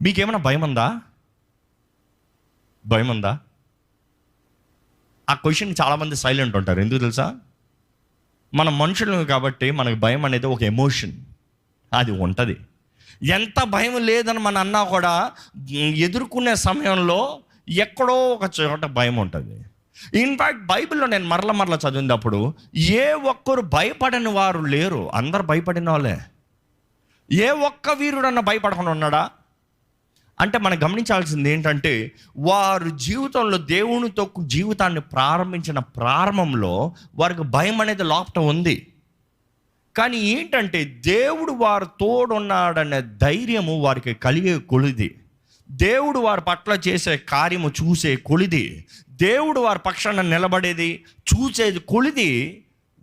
మీకేమైనా భయం ఉందా? భయం ఉందా? ఆ క్వశ్చన్ చాలామంది సైలెంట్ ఉంటారు. ఎందుకు తెలుసా? మన మనుషులు కాబట్టి మనకు భయం అనేది ఒక ఎమోషన్, అది ఉంటుంది. ఎంత భయం లేదని మన అన్నా కూడా ఎదుర్కొనే సమయంలో ఎక్కడో ఒక చోట భయం ఉంటుంది. ఇన్ఫ్యాక్ట్ బైబిల్లో నేను మరల చదివినప్పుడు ఏ ఒక్కరు భయపడని వారు లేరు, అందరు భయపడిన వాళ్ళే. ఏ ఒక్క వీరుడన్నా భయపడకుండా ఉన్నాడా అంటే మనం గమనించాల్సింది ఏంటంటే, వారు జీవితంలో దేవునితో జీవితాన్ని ప్రారంభించిన ప్రారంభంలో వారికి భయం అనేది లోపట ఉంది. కానీ ఏంటంటే దేవుడు వారు తోడున్నాడనే ధైర్యము వారికి కలిగే కొలిది, దేవుడు వారి పట్ల చేసే కార్యము చూసే కొలిది, దేవుడు వారి పక్షాన నిలబడేది చూసేది కొలిది,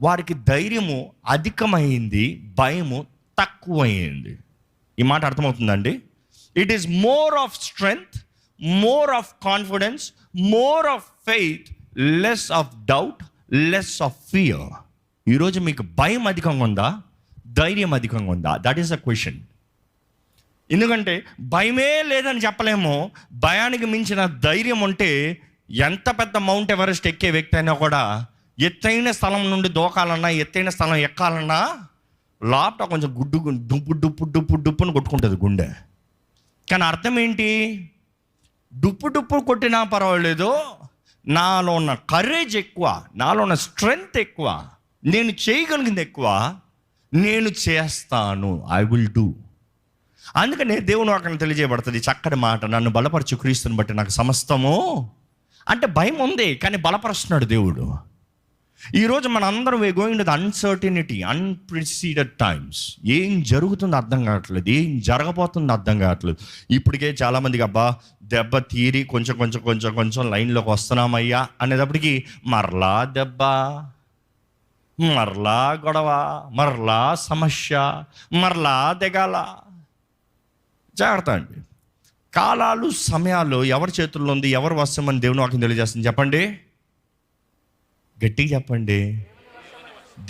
వారికి ధైర్యము అధికమైంది, భయము తక్కువైంది. ఈ మాట అర్థమవుతుందండి? It is more of strength, more of confidence, more of faith, less of doubt, less of fear. ఈరోజు మీకు భయం అధికంగా ఉందా, ధైర్యం అధికంగా ఉందా? That is a question. ఎందుకంటే భయమే లేదని చెప్పలేము. భయానికి మించిన ధైర్యం ఉంటే ఎంత పెద్ద మౌంట్ ఎవరెస్ట్ ఎక్కే వ్యక్తి అయినా కూడా ఎత్తైన స్థలం నుండి దూకాలన్నా, ఎత్తైన స్థలం ఎక్కాలన్నా లోపట కొంచెం డుప్పుని కొట్టుకుంటుంది గుండె. కానీ అర్థం ఏంటి? డుప్పు కొట్టినా పర్వాలేదు, నాలో ఉన్న కరేజ్ ఎక్కువ, నాలో ఉన్న స్ట్రెంగ్త్ ఎక్కువ, నేను చేయగలిగింది ఎక్కువ, నేను చేస్తాను, ఐ విల్ డూ. అందుకనే దేవుని వాక్యం తెలియజేయబడుతుంది చక్కటి మాట, నన్ను బలపరచు క్రీస్తుని బట్టి నాకు సమస్తము. అంటే భయం ఉంది కానీ బలపరుస్తున్నాడు దేవుడు. ఈరోజు మన అందరం we going to the uncertainty, unprecedented times. ఏం జరుగుతుందో అర్థం కావట్లేదు, ఏం జరగబోతుందో అర్థం కావట్లేదు. ఇప్పటికే చాలామందికి అబ్బా దెబ్బ తీరి కొంచెం లైన్లోకి వస్తున్నామయ్యా అనేటప్పటికి మరలా దెబ్బ, మరలా గొడవ, మరలా సమస్య, మరలా దిగాల. జాగ్రత్త అండి. కాలాలు సమయాలు ఎవరి చేతుల్లో ఉంది, ఎవరు వస్తామని దేవుని వాక్యం తెలియజేస్తుంది? చెప్పండి, గట్టిగా చెప్పండి.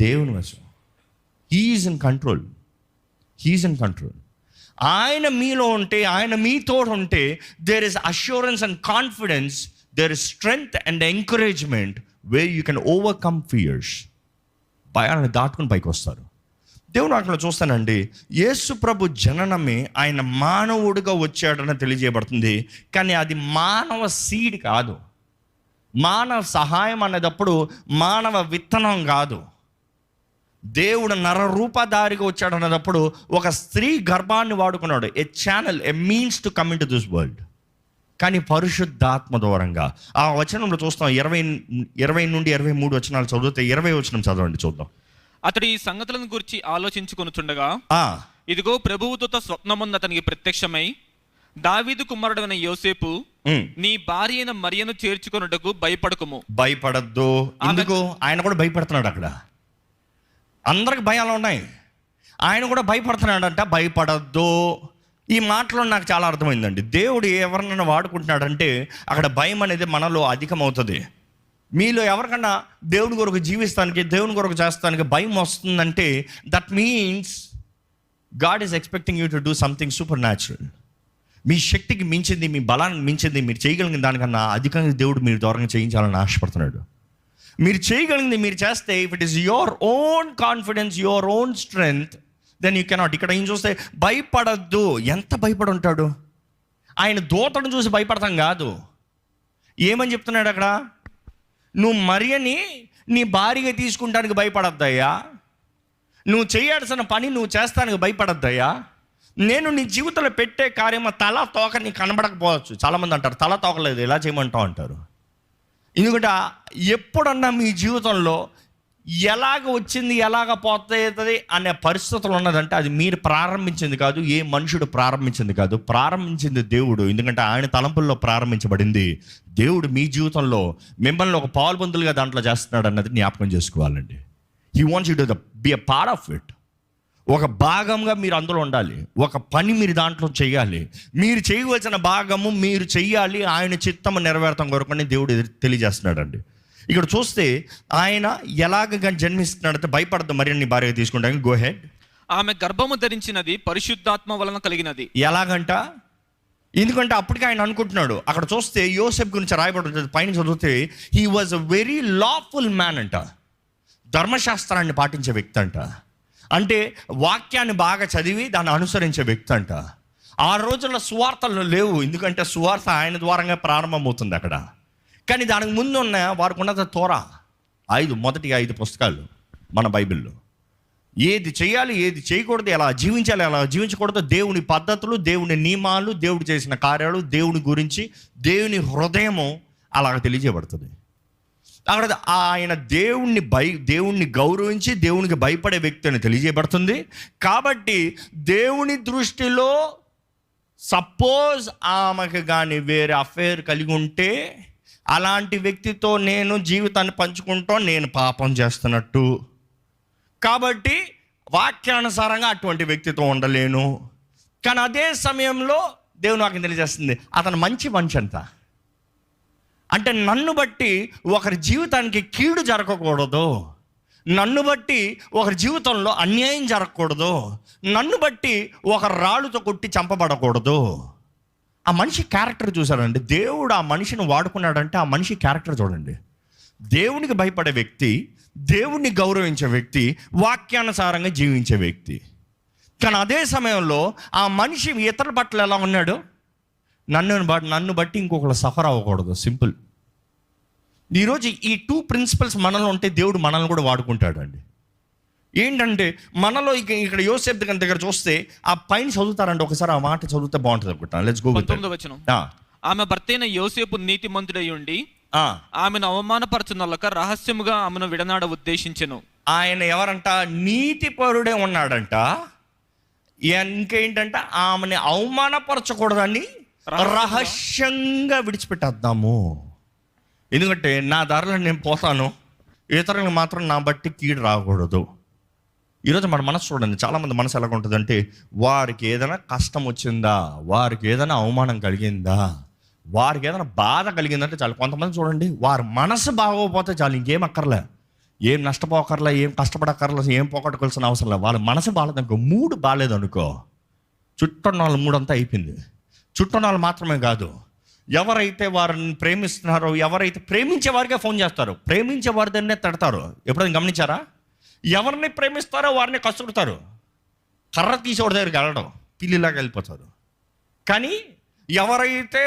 దేవుని వశం. He's in control, he's in control. ఆయన మీలో ఉంటే, ఆయన మీతో ఉంటే there is assurance and confidence, there is strength and encouragement where you can overcome fears. భయాన్ని దాటుకుని పైకి వస్తారు. దేవుని వాక్యంలో చూస్తానండి, యేసు ప్రభు జననమే ఆయన మానవుడిగా వచ్చాడని తెలియజేయబడుతుంది. కానీ అది మానవ సీడ్ కాదు, మానవ సహాయం అనేటప్పుడు మానవ విత్తనం కాదు. దేవుడు నరరూపధారిగా వచ్చాడు అనేటప్పుడు ఒక స్త్రీ గర్భాన్ని వాడుకున్నాడు, a channel, a means to come into this world. కానీ పరిశుద్ధాత్మ దూరంగా ఆ వచనంలో చూస్తాం, 20 నుండి 23 వచనాలు చదివితే 20 వచనం చదవండి, చూద్దాం. అతడు ఈ సంగతులను గురించి ఆలోచించుకొనుచుండగా ఇదిగో ప్రభువుతో స్వప్నముందు అతనికి ప్రత్యక్షమై, దావీదు కుమారుడైన యోసేపు, నీ భార్య అయిన మరియను చేర్చుకొనుటకు భయపడకుము. భయపడద్దు. ఎందుకు? ఆయన కూడా భయపడుతున్నాడు. అక్కడ అందరికి భయాలు ఉన్నాయి, ఆయన కూడా భయపడుతున్నాడంట. భయపడద్దు. ఈ మాటలో నాకు చాలా అర్థమైందండి. దేవుడు ఎవరినైనా వాడుకుంటున్నాడంటే అక్కడ భయం అనేది మనలో అధికమవుతుంది. మీలో ఎవరికన్నా దేవుని కొరకు జీవిస్తానికి, దేవుని కొరకు చేస్తానికి భయం వస్తుందంటే that means God is expecting you to do something supernatural. మీ శక్తికి మించింది, మీ బలానికి మించింది, మీరు చేయగలిగిన దానికన్నా అధికంగా దేవుడు మీరు దూరంగా చేయించాలని ఆశపడుతున్నాడు. మీరు చేయగలిగింది మీరు చేస్తే, if it is your own confidence, your own strength, then you cannot. ఇక్కడ ఏం చూస్తే భయపడద్దు. ఎంత భయపడి ఉంటాడు? ఆయన దూతను చూసి భయపడతాం కాదు. ఏమని చెప్తున్నాడు అక్కడ? నువ్వు మరియని నీ భార్యగా తీసుకుంటానికి భయపడద్దయ్యా, నువ్వు చేయాల్సిన పని నువ్వు చేస్తానికి భయపడద్దయ్యా, నేను నీ జీవితంలో పెట్టే కార్యమో తల తోక నీకు కనబడకపోవచ్చు. చాలామంది అంటారు తల తోకలేదు, ఎలా చేయమంటావు అంటారు. ఎందుకంటే ఎప్పుడన్నా మీ జీవితంలో ఎలాగ వచ్చింది, ఎలాగ పోతుంది అనే పరిస్థితులు ఉన్నదంటే అది మీరు ప్రారంభించింది కాదు, ఏ మనుషుడు ప్రారంభించింది కాదు, ప్రారంభించింది దేవుడు. ఎందుకంటే ఆయన తలంపుల్లో ప్రారంభించబడింది. దేవుడు మీ జీవితంలో మిమ్మల్ని ఒక పాల్బందులుగా దాంట్లో చేస్తున్నాడు అన్నది జ్ఞాపకం చేసుకోవాలండి. He wants you to be a part of it. ఒక భాగంగా మీరు అందులో ఉండాలి, ఒక పని మీరు దాంట్లో చేయాలి. మీరు చేయవలసిన భాగము మీరు చెయ్యాలి, ఆయన చిత్తము నెరవేర్తం కొరకని దేవుడు తెలియజేస్తున్నాడండి. ఇక్కడ చూస్తే ఆయన ఎలాగ జన్మిస్తున్నాడంటే భయపడద్దు మరి నీ భార్య తీసుకుంటాను. Go head. ఆమె గర్భము ధరించినది పరిశుద్ధాత్మ వలన కలిగినది. ఎలాగంట? ఎందుకంటే అప్పటికి ఆయన అనుకుంటున్నాడు. అక్కడ చూస్తే యోసేపు గురించి రాయబడి ఉంటుంది, పైన చదివితే he was a very lawful man అంట, ధర్మశాస్త్రాన్ని పాటించే వ్యక్తి అంట, అంటే వాక్యాన్ని బాగా చదివి దాన్ని అనుసరించే వ్యక్తి అంట. ఆ రోజుల్లో సువార్తలు లేవు, ఎందుకంటే సువార్త ఆయన ద్వారంగా ప్రారంభమవుతుంది అక్కడ. కానీ దానికి ముందు ఉన్న వారికి ఉన్నది తోరా, మొదటి 5 పుస్తకాలు మన బైబిల్లో. ఏది చేయాలి, ఏది చేయకూడదు, ఎలా జీవించాలి, ఎలా జీవించకూడదు, దేవుని పద్ధతులు, దేవుని నియమాలు, దేవుడు చేసిన కార్యాలు, దేవుని గురించి, దేవుని హృదయము అలాగ తెలియజేయబడుతుంది. అక్కడ ఆయన దేవుణ్ణి గౌరవించి దేవునికి భయపడే వ్యక్తి అని తెలియజేయబడుతుంది. కాబట్టి దేవుని దృష్టిలో సపోజ్ ఆమెకు కానీ వేరే అఫేర్ కలిగి ఉంటే అలాంటి వ్యక్తితో నేను జీవితాన్ని పంచుకుంటాం, నేను పాపం చేస్తున్నట్టు. కాబట్టి వాక్యానుసారంగా అటువంటి వ్యక్తితో ఉండలేను. కానీ అదే సమయంలో దేవుని వాక్యం తెలియజేస్తుంది అతను మంచి మనిషి అంట. అంటే నన్ను బట్టి ఒకరి జీవితానికి కీడు జరగకూడదు, నన్ను బట్టి ఒకరి జీవితంలో అన్యాయం జరగకూడదు, నన్ను బట్టి ఒక రాళ్ళుతో కొట్టి చంపబడకూడదు. ఆ మనిషి క్యారెక్టర్ చూసారండి, దేవుడు ఆ మనిషిని వాడుకున్నాడంటే ఆ మనిషి క్యారెక్టర్ చూడండి. దేవునికి భయపడే వ్యక్తి, దేవుణ్ణి గౌరవించే వ్యక్తి, వాక్యానుసారంగా జీవించే వ్యక్తి. కానీ అదే సమయంలో ఆ మనిషి ఇతరుల పట్ల ఎలా ఉన్నాడు, నన్ను బట్టి ఇంకొకరు సఫర్ అవ్వకూడదు. సింపుల్. ఈరోజు ఈ 2 ప్రిన్సిపల్స్ మనలో ఉంటే దేవుడు మనల్ని కూడా వాడుకుంటాడు అండి. ఏంటంటే మనలో ఇక్కడ యోసేపు దగ్గర చూస్తే ఆ పైన చదువుతారండి, ఒకసారి ఆ మాట చదివితే బాగుంటుంది అనుకుంటాను. Let's go. 19వ వచనం. ఆమె భర్తైన యోసేపు నీతిమంతుడై ఉండి ఆమెను అవమానపరచునొల్లక రహస్యముగా ఆమెను విడనాడ ఉద్దేశించెను. ఆయన ఎవరంట, నీతిపరుడే ఉన్నాడంట. ఇంకేంటంట, ఆమెని అవమానపరచకూడదని రహస్యంగా విడిచిపెట్టేద్దాము. ఎందుకంటే నా దారిలో నేను పోతాను, ఇతరులకు మాత్రం నా బట్టి కీడు రాకూడదు. ఈరోజు మన మనసు చూడండి, చాలామంది మనసు ఎలా ఉంటుంది అంటే, వారికి ఏదైనా కష్టం వచ్చిందా, వారికి ఏదైనా అవమానం కలిగిందా, వారికి ఏదైనా బాధ కలిగిందంటే చాలు. కొంతమంది చూడండి, వారి మనసు బాగోకపోతే చాలు, ఇంకేం అక్కర్లే, ఏం నష్టపోకర్లే, ఏం కష్టపడక్కర్లే, ఏం పోగొట్టుకోవాల్సిన అవసరం లేదు. వాళ్ళ మనసు బాగాలేదనుకో, మూడు బాగాలేదనుకో, చుట్టున్న వాళ్ళు మూడంతా అయిపోయింది. చుట్టున్న వాళ్ళు మాత్రమే కాదు, ఎవరైతే వారిని ప్రేమిస్తున్నారో, ఎవరైతే ప్రేమించే వారికే ఫోన్ చేస్తారో, ప్రేమించే వారి దగ్గరనే తడతారు. ఎప్పుడైనా గమనించారా? ఎవరిని ప్రేమిస్తారో వారిని కసురుతారు, కర్ర తీసేవాడి దగ్గరికి వెళ్ళడం, పిల్లిలాగా వెళ్ళిపోతారు. కానీ ఎవరైతే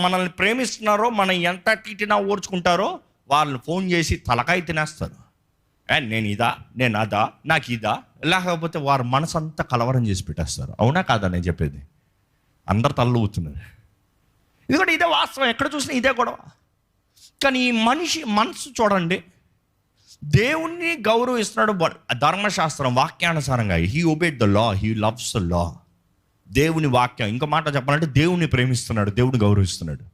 మనల్ని ప్రేమిస్తున్నారో, మనం ఎంత తిట్టినా ఓర్చుకుంటారో, వాళ్ళని ఫోన్ చేసి తలకాయ తినేస్తారు. నేను ఇదా, నేను అదా, నాకు ఇదా, లేకపోతే వారి మనసు అంతా కలవరం చేసి పెట్టేస్తారు. అవునా కాదా నేను చెప్పేది? అందరు తల్లు ఊతున్నారు. ఎందుకంటే ఇదే వాస్తవం, ఎక్కడ చూసినా ఇదే గొడవ. కానీ ఈ మనిషి మనసు చూడండి, దేవుణ్ణి గౌరవిస్తున్నాడు, ధర్మశాస్త్రం వాక్యానుసారంగా. He obeyed the law, he loves the law. దేవుని వాక్యం, ఇంకో మాట చెప్పాలంటే దేవుణ్ణి ప్రేమిస్తున్నాడు, దేవుని గౌరవిస్తున్నాడు.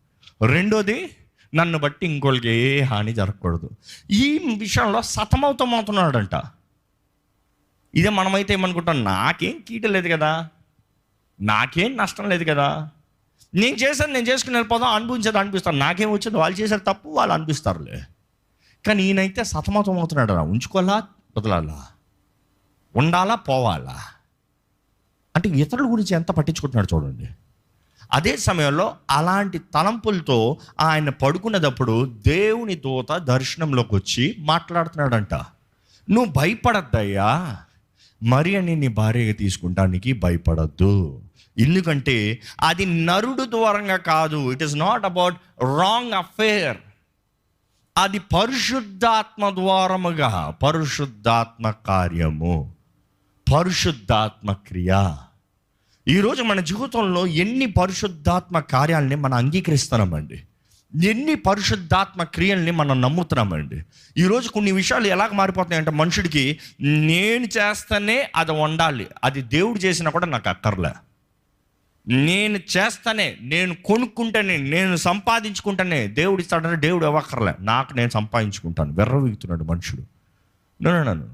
రెండోది, నన్ను బట్టి ఇంకోళ్ళకి ఏ హాని జరగకూడదు. ఈ విషయంలో సతమవుతమవుతున్నాడంట. ఇదే మనమైతే ఏమనుకుంటాం, నాకేం కీట లేదు కదా, నాకేం నష్టం లేదు కదా, నేను చేశాను, నేను చేసుకుని వెళ్ళిపోదాం, అనిపించేది అనిపిస్తాను, నాకేం వచ్చింది, వాళ్ళు చేశారు తప్పు, వాళ్ళు అనిపిస్తారులే. కానీ ఈయనైతే సతమతం అవుతున్నాడు. ఉంచుకోవాలా, వదలాలా, ఉండాలా, పోవాలా, అంటే ఇతరుల గురించి ఎంత పట్టించుకుంటున్నాడు చూడండి. అదే సమయంలో అలాంటి తలంపులతో ఆయన పడుకునేటప్పుడు దేవుని దూత దర్శనంలోకి వచ్చి మాట్లాడుతున్నాడంట. నువ్వు భయపడద్దయ్యా, మరి అని నీ భార్యగా తీసుకుంటానికి భయపడద్దు. ఎందుకంటే అది నరుడు ద్వారంగా కాదు, it is not about wrong affair, అది పరిశుద్ధాత్మ ద్వారముగా, పరిశుద్ధాత్మ కార్యము, పరిశుద్ధాత్మ క్రియ. ఈరోజు మన జీవితంలో ఎన్ని పరిశుద్ధాత్మ కార్యాలని మనం అంగీకరిస్తున్నామండి, ఎన్ని పరిశుద్ధాత్మ క్రియల్ని మనం నమ్ముతున్నామండి. ఈరోజు కొన్ని విషయాలు ఎలాగ మారిపోతున్నాయంటే, మనుషుడికి నేను చేస్తేనే అది ఉండాలి, అది దేవుడు చేసినా కూడా నాకు అక్కర్లే, నేను చేస్తానే, నేను కొనుక్కుంటేనే, నేను సంపాదించుకుంటానే దేవుడు ఇస్తాడని దేవుడు ఇవ్వక్కర్లే, నాకు నేను సంపాదించుకుంటాను. వెర్రవీగుతున్నాడు మనుషుడు. నన్ను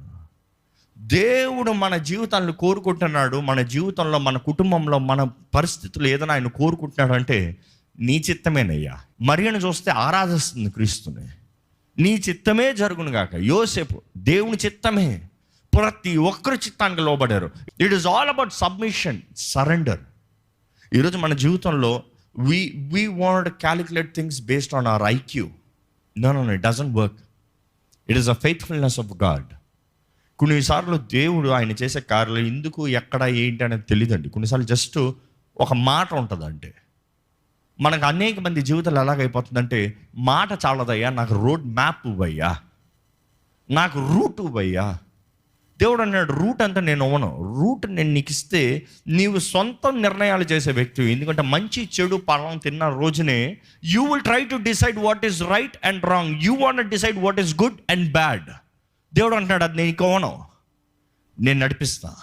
దేవుడు మన జీవితాలను కోరుకుంటున్నాడు. మన జీవితంలో, మన కుటుంబంలో, మన పరిస్థితులు ఏదైనా ఆయన కోరుకుంటున్నాడు అంటే, నీ చిత్తమేనయ్యా. మరియను చూస్తే ఆరాధిస్తుంది క్రీస్తుని, నీ చిత్తమే జరుగును గాక. యోసేపు దేవుని చిత్తమే, ప్రతి ఒక్కరు చిత్తానికి లోబడారు. It is all about submission, surrender. ఈరోజు మన జీవితంలో we want to calculate things based on our IQ. No, it doesn't work. It is a faithfulness of God. కొన్నిసార్లు దేవుడు ఆయన చేసే కార్యాలు ఎందుకు ఎక్కడ ఏంటి అనేది తెలియదండి. కొన్నిసార్లు జస్ట్ ఒక మాట ఉంటుందంటే, మనకు అనేక మంది జీవితాలు ఎలాగైపోతుందంటే, మాట చాలదయ్యా, నాకు రోడ్ మ్యాప్ ఇవ్వయ్యా, నాకు రూట్ ఇవ్వయ్యా. దేవుడు అన్నాడు, రూట్ అంతా నేను ఇవ్వను, రూట్ నేను నీకు ఇస్తే నీవు సొంత నిర్ణయాలు చేసే వ్యక్తి. ఎందుకంటే మంచి చెడు పళ్ళం తిన్న రోజునే you will try to decide what is right and wrong. You want decide what is good and bad. దేవుడు అంటున్నాడు, అది నేను ఇవ్వను, నేను నడిపిస్తా,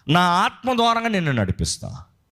నా ఆత్మ ద్వారంగా నిన్ను నడిపిస్తా.